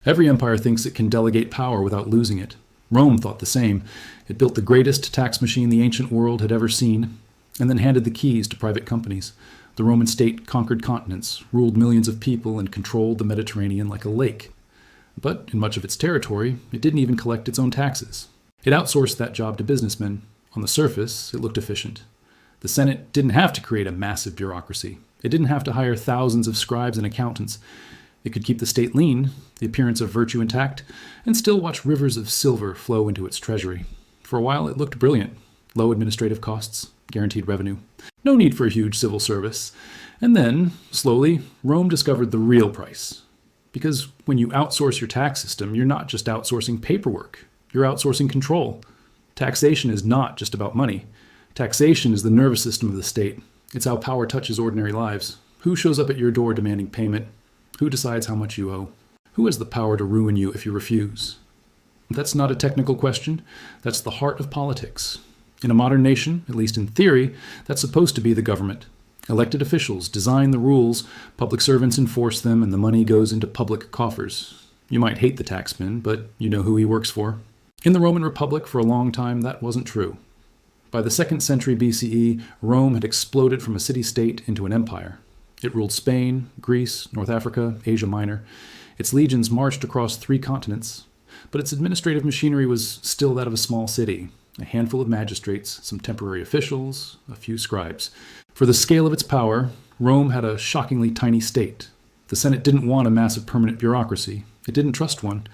Every empire thinks it can delegate power without losing it. Rome thought the same. It built the greatest tax machine the ancient world had ever seen, and then handed the keys to private companies. The Roman state conquered continents, ruled millions of people, and controlled the Mediterranean like a lake. But in much of its territory, it didn't even collect its own taxes. It outsourced that job to businessmen. On the surface, it looked efficient. The Senate didn't have to create a massive bureaucracy. It didn't have to hire thousands of scribes and accountants. It could keep the state lean, the appearance of virtue intact, and still watch rivers of silver flow into its treasury. For a while, it looked brilliant. Low administrative costs, guaranteed revenue. No need for a huge civil service. And then, slowly, Rome discovered the real price. Because when you outsource your tax system, you're not just outsourcing paperwork. You're outsourcing control. Taxation is not just about money. Taxation is the nervous system of the state. It's how power touches ordinary lives. Who shows up at your door demanding payment? Who decides how much you owe? Who has the power to ruin you if you refuse? That's not a technical question. That's the heart of politics. In a modern nation, at least in theory, that's supposed to be the government. Elected officials design the rules, public servants enforce them, and the money goes into public coffers. You might hate the taxman, but you know who he works for. In the Roman Republic, for a long time, that wasn't true. By the 2nd century BCE, Rome had exploded from a city-state into an empire. It ruled Spain, Greece, North Africa, Asia Minor. Its legions marched across 3 continents, but its administrative machinery was still that of a small city. A handful of magistrates, some temporary officials, a few scribes. For the scale of its power, Rome had a shockingly tiny state. The Senate didn't want a massive permanent bureaucracy. It didn't trust one.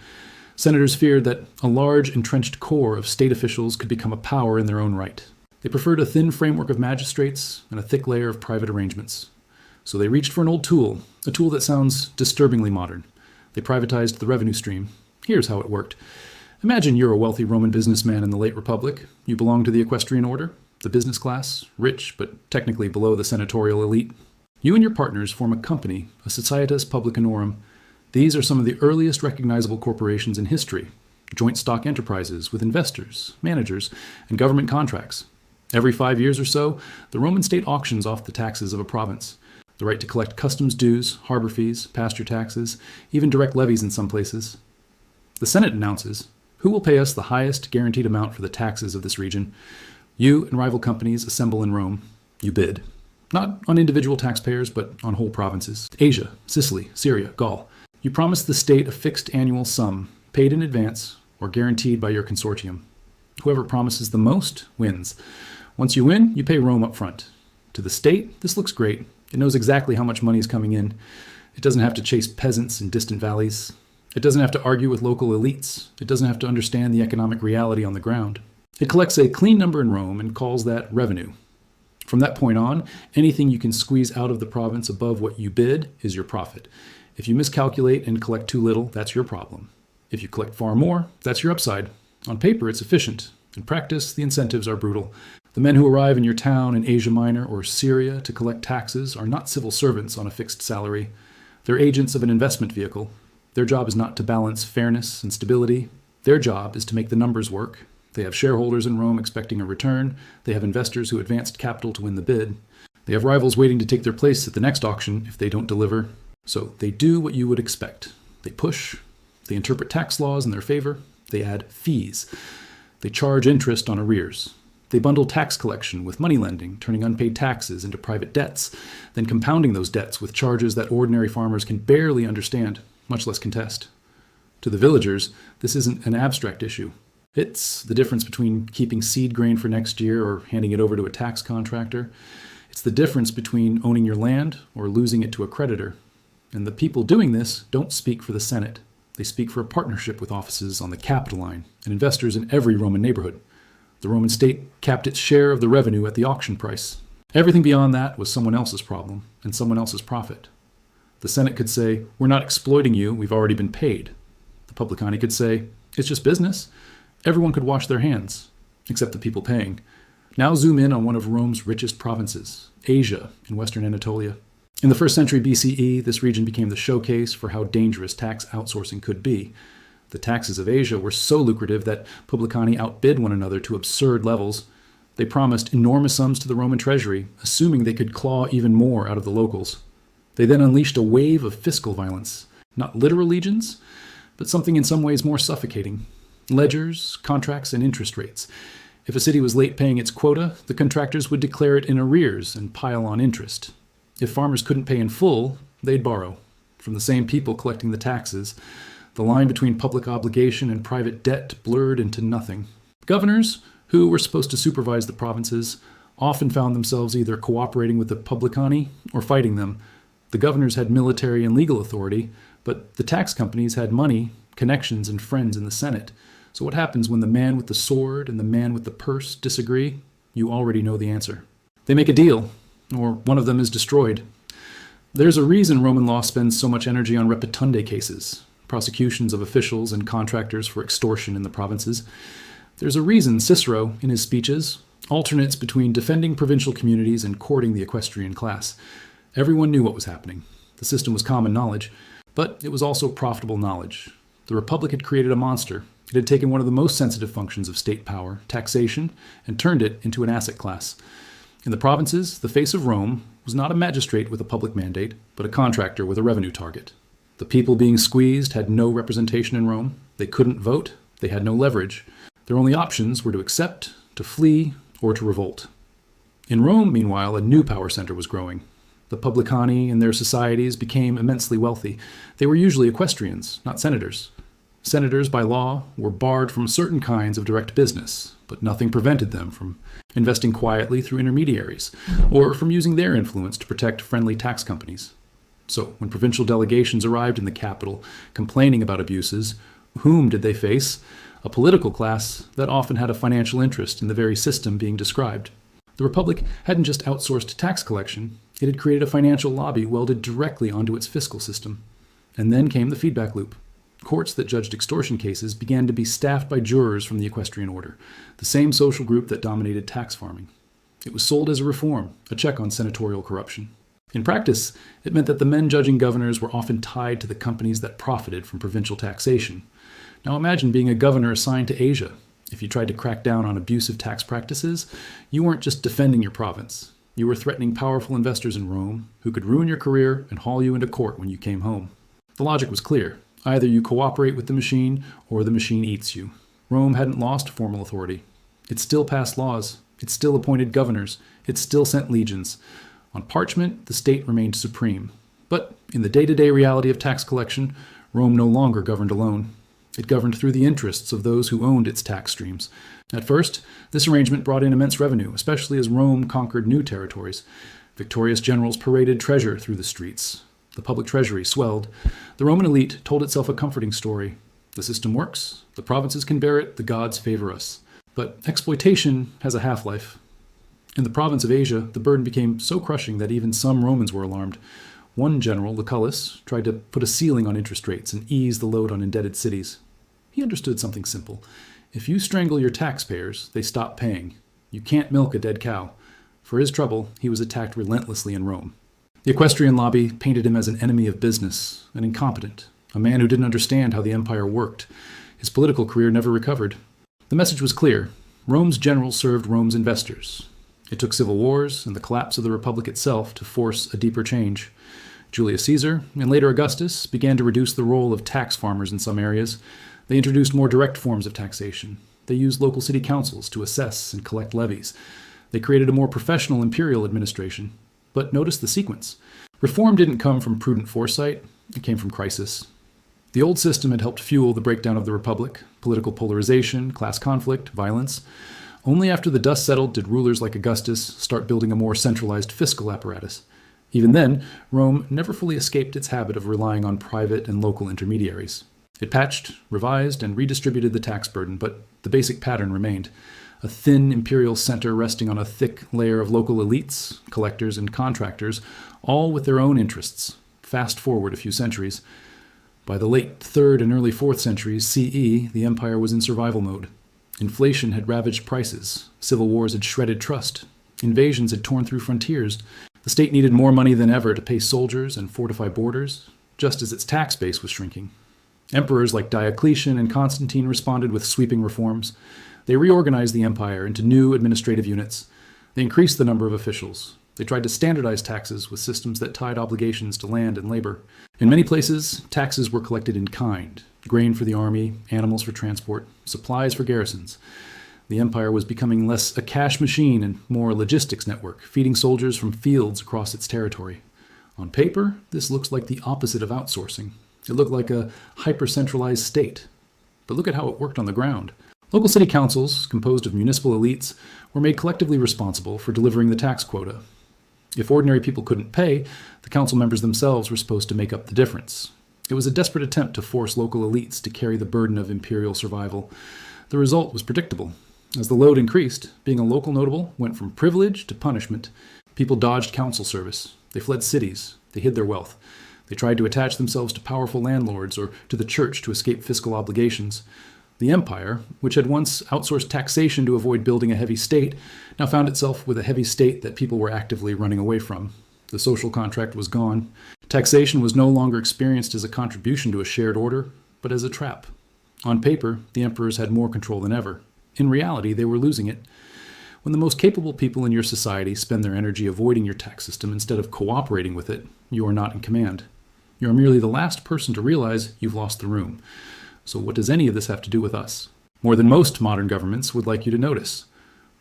Senators feared that a large, entrenched core of state officials could become a power in their own right. They preferred a thin framework of magistrates and a thick layer of private arrangements. So they reached for an old tool, a tool that sounds disturbingly modern. They privatized the revenue stream. Here's how it worked. Imagine you're a wealthy Roman businessman in the late Republic. You belong to the equestrian order, the business class, rich but technically below the senatorial elite. You and your partners form a company, a societas publicanorum. These are some of the earliest recognizable corporations in history, joint stock enterprises with investors, managers, and government contracts. Every 5 years or so, the Roman state auctions off the taxes of a province. The right to collect customs dues, harbor fees, pasture taxes, even direct levies in some places. The Senate announces, who will pay us the highest guaranteed amount for the taxes of this region? You and rival companies assemble in Rome. You bid. Not on individual taxpayers, but on whole provinces. Asia, Sicily, Syria, Gaul. You promise the state a fixed annual sum, paid in advance or guaranteed by your consortium. Whoever promises the most wins. Once you win, you pay Rome up front. To the state, this looks great. It knows exactly how much money is coming in. It doesn't have to chase peasants in distant valleys. It doesn't have to argue with local elites. It doesn't have to understand the economic reality on the ground. It collects a clean number in Rome and calls that revenue. From that point on, anything you can squeeze out of the province above what you bid is your profit. If you miscalculate and collect too little, that's your problem. If you collect far more, that's your upside. On paper, it's efficient. In practice, the incentives are brutal. The men who arrive in your town in Asia Minor or Syria to collect taxes are not civil servants on a fixed salary. They're agents of an investment vehicle. Their job is not to balance fairness and stability. Their job is to make the numbers work. They have shareholders in Rome expecting a return. They have investors who advanced capital to win the bid. They have rivals waiting to take their place at the next auction if they don't deliver. So they do what you would expect. They push. They interpret tax laws in their favor. They add fees. They charge interest on arrears. They bundle tax collection with money lending, turning unpaid taxes into private debts, then compounding those debts with charges that ordinary farmers can barely understand, much less contest. To the villagers, this isn't an abstract issue. It's the difference between keeping seed grain for next year or handing it over to a tax contractor. It's the difference between owning your land or losing it to a creditor. And the people doing this don't speak for the Senate. They speak for a partnership with offices on the Capitoline and investors in every Roman neighborhood. The Roman state capped its share of the revenue at the auction price. Everything beyond that was someone else's problem and someone else's profit. The Senate could say, we're not exploiting you, we've already been paid. The Publicani could say, it's just business. Everyone could wash their hands, except the people paying. Now zoom in on one of Rome's richest provinces, Asia in western Anatolia. In the 1st century BCE, this region became the showcase for how dangerous tax outsourcing could be. The taxes of Asia were so lucrative that Publicani outbid one another to absurd levels. They promised enormous sums to the Roman treasury, assuming they could claw even more out of the locals. They then unleashed a wave of fiscal violence, not literal legions, but something in some ways more suffocating: ledgers, contracts, and interest rates. If a city was late paying its quota, the contractors would declare it in arrears and pile on interest. If farmers couldn't pay in full, they'd borrow from the same people collecting the taxes. The line between public obligation and private debt blurred into nothing. Governors, who were supposed to supervise the provinces, often found themselves either cooperating with the Publicani or fighting them. The governors had military and legal authority, but the tax companies had money, connections, and friends in the Senate. So what happens when the man with the sword and the man with the purse disagree? You already know the answer. They make a deal, or one of them is destroyed. There's a reason Roman law spends so much energy on repetunde cases, prosecutions of officials and contractors for extortion in the provinces. There's a reason Cicero, in his speeches, alternates between defending provincial communities and courting the equestrian class. Everyone knew what was happening. The system was common knowledge, but it was also profitable knowledge. The Republic had created a monster. It had taken one of the most sensitive functions of state power, taxation, and turned it into an asset class. In the provinces, the face of Rome was not a magistrate with a public mandate, but a contractor with a revenue target. The people being squeezed had no representation in Rome. They couldn't vote. They had no leverage. Their only options were to accept, to flee, or to revolt. In Rome, meanwhile, a new power center was growing. The Publicani and their societies became immensely wealthy. They were usually equestrians, not senators. Senators, by law, were barred from certain kinds of direct business, but nothing prevented them from investing quietly through intermediaries, or from using their influence to protect friendly tax companies. So, when provincial delegations arrived in the capital, complaining about abuses, whom did they face? A political class that often had a financial interest in the very system being described. The Republic hadn't just outsourced tax collection, it had created a financial lobby welded directly onto its fiscal system. And then came the feedback loop. Courts that judged extortion cases began to be staffed by jurors from the equestrian order, the same social group that dominated tax farming. It was sold as a reform, a check on senatorial corruption. In practice, it meant that the men judging governors were often tied to the companies that profited from provincial taxation. Now imagine being a governor assigned to Asia. If you tried to crack down on abusive tax practices, you weren't just defending your province. You were threatening powerful investors in Rome who could ruin your career and haul you into court when you came home. The logic was clear. Either you cooperate with the machine or the machine eats you. Rome hadn't lost formal authority. It still passed laws. It still appointed governors. It still sent legions. On parchment, the state remained supreme. But in the day-to-day reality of tax collection, Rome no longer governed alone. It governed through the interests of those who owned its tax streams. At first, this arrangement brought in immense revenue, especially as Rome conquered new territories. Victorious generals paraded treasure through the streets. The public treasury swelled. The Roman elite told itself a comforting story. The system works, the provinces can bear it, the gods favor us. But exploitation has a half-life. In the province of Asia, the burden became so crushing that even some Romans were alarmed. One general, Lucullus, tried to put a ceiling on interest rates and ease the load on indebted cities. He understood something simple. If you strangle your taxpayers, they stop paying. You can't milk a dead cow. For his trouble, he was attacked relentlessly in Rome. The equestrian lobby painted him as an enemy of business, an incompetent, a man who didn't understand how the empire worked. His political career never recovered. The message was clear. Rome's generals served Rome's investors. It took civil wars and the collapse of the Republic itself to force a deeper change. Julius Caesar, and later Augustus, began to reduce the role of tax farmers in some areas. They introduced more direct forms of taxation. They used local city councils to assess and collect levies. They created a more professional imperial administration. But notice the sequence. Reform didn't come from prudent foresight, it came from crisis. The old system had helped fuel the breakdown of the Republic, political polarization, class conflict, violence. Only after the dust settled did rulers like Augustus start building a more centralized fiscal apparatus. Even then, Rome never fully escaped its habit of relying on private and local intermediaries. It patched, revised, and redistributed the tax burden, but the basic pattern remained. A thin imperial center resting on a thick layer of local elites, collectors, and contractors, all with their own interests. Fast forward a few centuries. By the late 3rd and early 4th centuries CE, the empire was in survival mode. Inflation had ravaged prices. Civil wars had shredded trust. Invasions had torn through frontiers. The state needed more money than ever to pay soldiers and fortify borders, just as its tax base was shrinking. Emperors like Diocletian and Constantine responded with sweeping reforms. They reorganized the empire into new administrative units. They increased the number of officials. They tried to standardize taxes with systems that tied obligations to land and labor. In many places, taxes were collected in kind, grain for the army, animals for transport, supplies for garrisons. The empire was becoming less a cash machine and more a logistics network, feeding soldiers from fields across its territory. On paper, this looks like the opposite of outsourcing. It looked like a hyper-centralized state. But look at how it worked on the ground. Local city councils, composed of municipal elites, were made collectively responsible for delivering the tax quota. If ordinary people couldn't pay, the council members themselves were supposed to make up the difference. It was a desperate attempt to force local elites to carry the burden of imperial survival. The result was predictable. As the load increased, being a local notable went from privilege to punishment. People dodged council service. They fled cities. They hid their wealth. They tried to attach themselves to powerful landlords or to the church to escape fiscal obligations. The empire, which had once outsourced taxation to avoid building a heavy state, now found itself with a heavy state that people were actively running away from. The social contract was gone. Taxation was no longer experienced as a contribution to a shared order, but as a trap. On paper, the emperors had more control than ever. In reality, they were losing it. When the most capable people in your society spend their energy avoiding your tax system instead of cooperating with it, you are not in command. You are merely the last person to realize you've lost the room. So what does any of this have to do with us? More than most modern governments would like you to notice.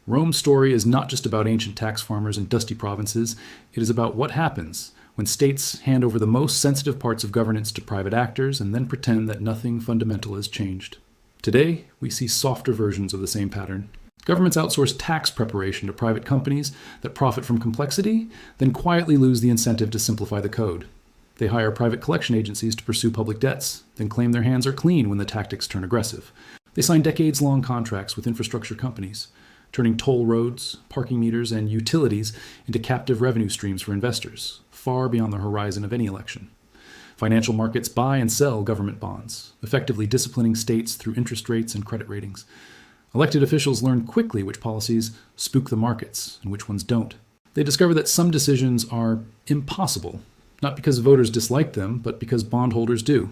Rome's story is not just about ancient tax farmers and dusty provinces. It is about what happens when states hand over the most sensitive parts of governance to private actors and then pretend that nothing fundamental has changed. Today, we see softer versions of the same pattern. Governments outsource tax preparation to private companies that profit from complexity, then quietly lose the incentive to simplify the code. They hire private collection agencies to pursue public debts, then claim their hands are clean when the tactics turn aggressive. They sign decades-long contracts with infrastructure companies, turning toll roads, parking meters, and utilities into captive revenue streams for investors, far beyond the horizon of any election. Financial markets buy and sell government bonds, effectively disciplining states through interest rates and credit ratings. Elected officials learn quickly which policies spook the markets and which ones don't. They discover that some decisions are impossible, not because voters dislike them, but because bondholders do.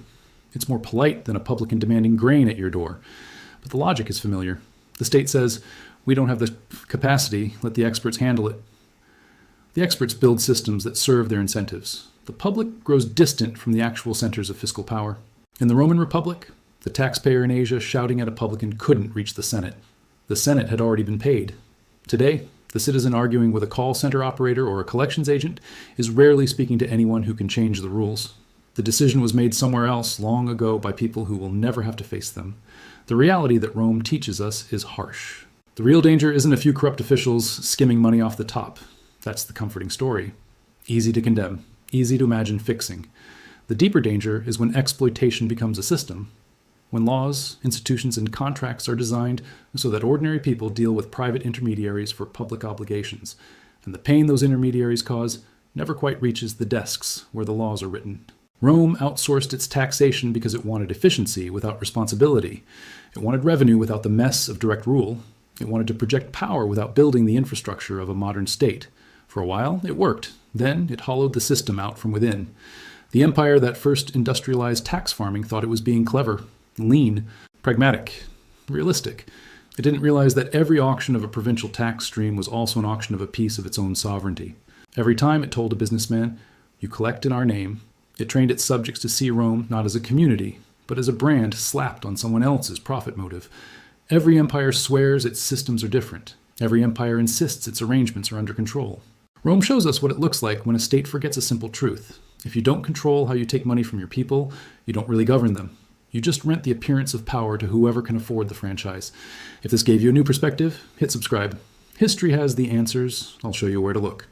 It's more polite than a publican demanding grain at your door. But the logic is familiar. The state says, we don't have the capacity, let the experts handle it. The experts build systems that serve their incentives. The public grows distant from the actual centers of fiscal power. In the Roman Republic, the taxpayer in Asia shouting at a publican couldn't reach the Senate. The Senate had already been paid. Today, the citizen arguing with a call center operator or a collections agent is rarely speaking to anyone who can change the rules. The decision was made somewhere else long ago by people who will never have to face them. The reality that Rome teaches us is harsh. The real danger isn't a few corrupt officials skimming money off the top. That's the comforting story. Easy to condemn, easy to imagine fixing. The deeper danger is when exploitation becomes a system. When laws, institutions, and contracts are designed so that ordinary people deal with private intermediaries for public obligations, and the pain those intermediaries cause never quite reaches the desks where the laws are written. Rome outsourced its taxation because it wanted efficiency without responsibility. It wanted revenue without the mess of direct rule. It wanted to project power without building the infrastructure of a modern state. For a while, it worked. Then it hollowed the system out from within. The empire that first industrialized tax farming thought it was being clever, lean, pragmatic, realistic. It didn't realize that every auction of a provincial tax stream was also an auction of a piece of its own sovereignty. Every time it told a businessman, you collect in our name, it trained its subjects to see Rome not as a community, but as a brand slapped on someone else's profit motive. Every empire swears its systems are different. Every empire insists its arrangements are under control. Rome shows us what it looks like when a state forgets a simple truth. If you don't control how you take money from your people, you don't really govern them. You just rent the appearance of power to whoever can afford the franchise. If this gave you a new perspective, hit subscribe. History has the answers. I'll show you where to look.